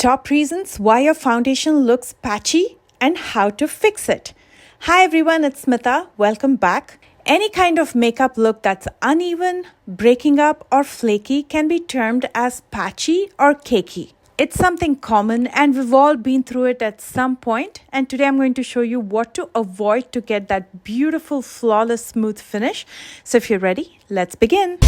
Top reasons why your foundation looks patchy and how to fix it. Hi everyone, it's Smitha. Welcome back. Any kind of makeup look that's uneven, breaking up, or flaky can be termed as patchy or cakey. It's something common and we've all been through it at some point, and today I'm going to show you what to avoid to get that beautiful, flawless, smooth finish. So if you're ready, let's begin.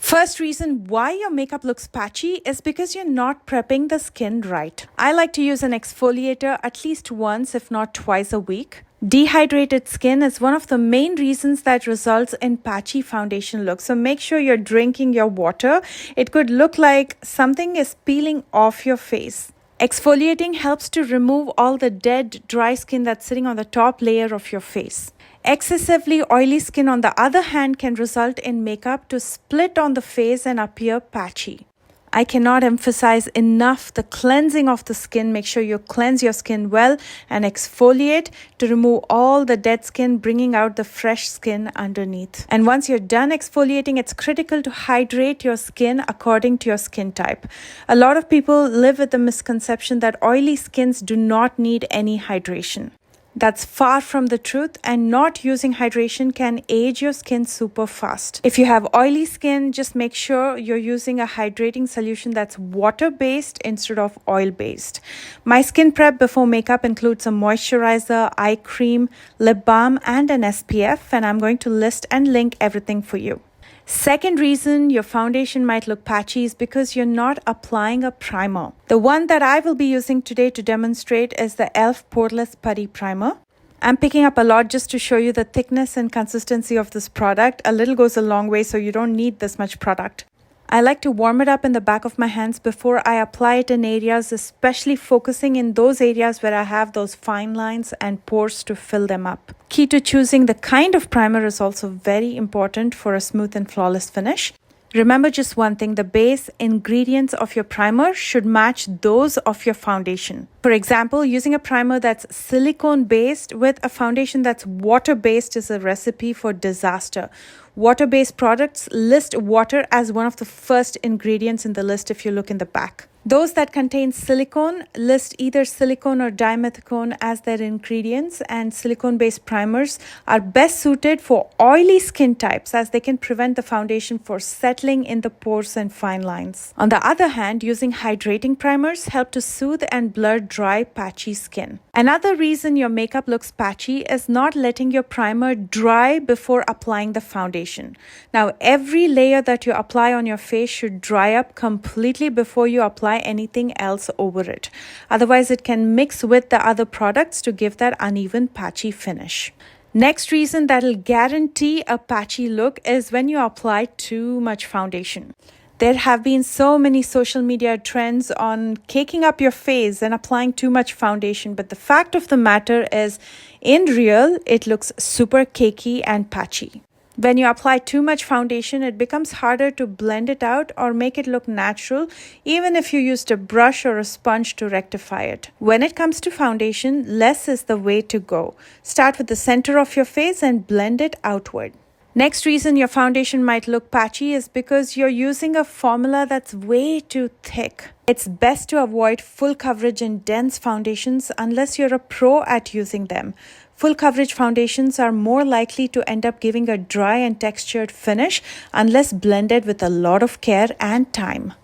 First reason why your makeup looks patchy is because you're not prepping the skin right. I like to use an exfoliator at least once, if not twice a week. Dehydrated skin is one of the main reasons that results in patchy foundation look. So make sure you're drinking your water. It could look like something is peeling off your face. Exfoliating helps to remove all the dead, dry skin that's sitting on the top layer of your face. Excessively oily skin, on the other hand, can result in makeup to split on the face and appear patchy. I cannot emphasize enough the cleansing of the skin. Make sure you cleanse your skin well and exfoliate to remove all the dead skin, bringing out the fresh skin underneath. And once you're done exfoliating, it's critical to hydrate your skin according to your skin type. A lot of people live with the misconception that oily skins do not need any hydration. That's far from the truth, and not using hydration can age your skin super fast. If you have oily skin, just make sure you're using a hydrating solution that's water-based instead of oil-based. My skin prep before makeup includes a moisturizer, eye cream, lip balm, and an SPF, and I'm going to list and link everything for you. Second reason your foundation might look patchy is because you're not applying a primer. The one that I will be using today to demonstrate is the e.l.f. Poreless Putty Primer. I'm picking up a lot just to show you the thickness and consistency of this product. A little goes a long way, so you don't need this much product. I like to warm it up in the back of my hands before I apply it in areas, especially focusing in those areas where I have those fine lines and pores to fill them up. Key to choosing the kind of primer is also very important for a smooth and flawless finish. Remember just one thing, the base ingredients of your primer should match those of your foundation. For example, using a primer that's silicone-based with a foundation that's water-based is a recipe for disaster. Water-based products list water as one of the first ingredients in the list if you look in the back. Those that contain silicone list either silicone or dimethicone as their ingredients, and silicone-based primers are best suited for oily skin types as they can prevent the foundation from settling in the pores and fine lines. On the other hand, using hydrating primers help to soothe and blur dry, patchy skin. Another reason your makeup looks patchy is not letting your primer dry before applying the foundation. Now, every layer that you apply on your face should dry up completely before you apply anything else over it. Otherwise, it can mix with the other products to give that uneven, patchy finish. Next reason that'll guarantee a patchy look is when you apply too much foundation. There have been so many social media trends on caking up your face and applying too much foundation, but the fact of the matter is, in real, it looks super cakey and patchy. When you apply too much foundation, it becomes harder to blend it out or make it look natural, even if you used a brush or a sponge to rectify it. When it comes to foundation, less is the way to go. Start with the center of your face and blend it outward. Next reason your foundation might look patchy is because you're using a formula that's way too thick. It's best to avoid full coverage and dense foundations unless you're a pro at using them. Full coverage foundations are more likely to end up giving a dry and textured finish unless blended with a lot of care and time.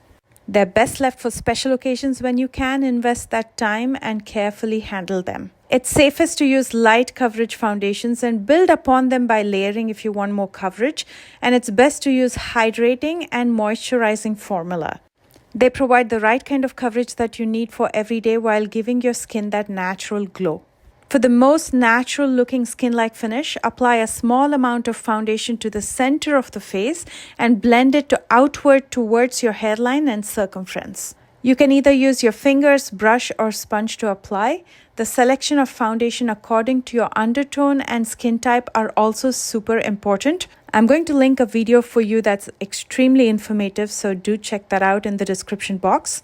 They're best left for special occasions when you can invest that time and carefully handle them. It's safest to use light coverage foundations and build upon them by layering if you want more coverage, and it's best to use hydrating and moisturizing formula. They provide the right kind of coverage that you need for every day while giving your skin that natural glow. For the most natural looking skin-like finish, apply a small amount of foundation to the center of the face and blend it outward towards your hairline and circumference. You can either use your fingers, brush, or sponge to apply. The selection of foundation according to your undertone and skin type are also super important. I'm going to link a video for you that's extremely informative, so do check that out in the description box.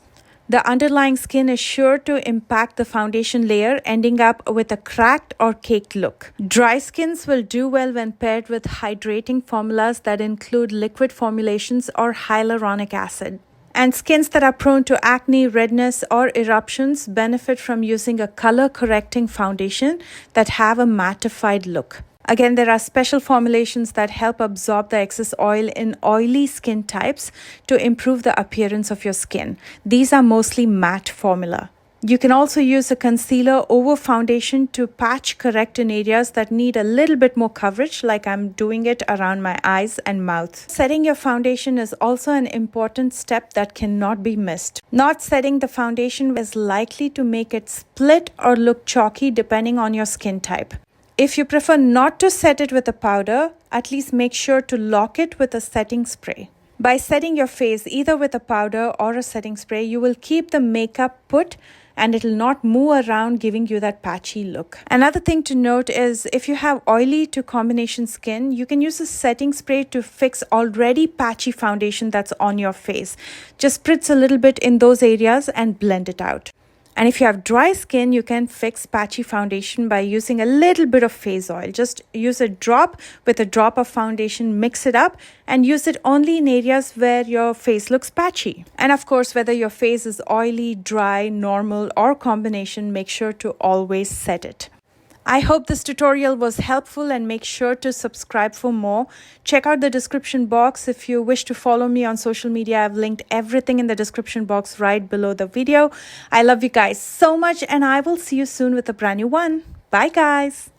the underlying skin is sure to impact the foundation layer, ending up with a cracked or caked look. Dry skins will do well when paired with hydrating formulas that include liquid formulations or hyaluronic acid. And skins that are prone to acne, redness, or eruptions benefit from using a color-correcting foundation that have a mattified look. Again, there are special formulations that help absorb the excess oil in oily skin types to improve the appearance of your skin. These are mostly matte formula. You can also use a concealer over foundation to patch correct in areas that need a little bit more coverage, like I'm doing it around my eyes and mouth. Setting your foundation is also an important step that cannot be missed. Not setting the foundation is likely to make it split or look chalky depending on your skin type. If you prefer not to set it with a powder, at least make sure to lock it with a setting spray. By setting your face either with a powder or a setting spray, you will keep the makeup put and it will not move around, giving you that patchy look. Another thing to note is if you have oily to combination skin, you can use a setting spray to fix already patchy foundation that's on your face. Just spritz a little bit in those areas and blend it out. And if you have dry skin, you can fix patchy foundation by using a little bit of face oil. Just use a drop with a drop of foundation, mix it up, and use it only in areas where your face looks patchy. And of course, whether your face is oily, dry, normal, or combination, make sure to always set it. I hope this tutorial was helpful and make sure to subscribe for more. Check out the description box if you wish to follow me on social media. I've linked everything in the description box right below the video. I love you guys so much and I will see you soon with a brand new one. Bye guys.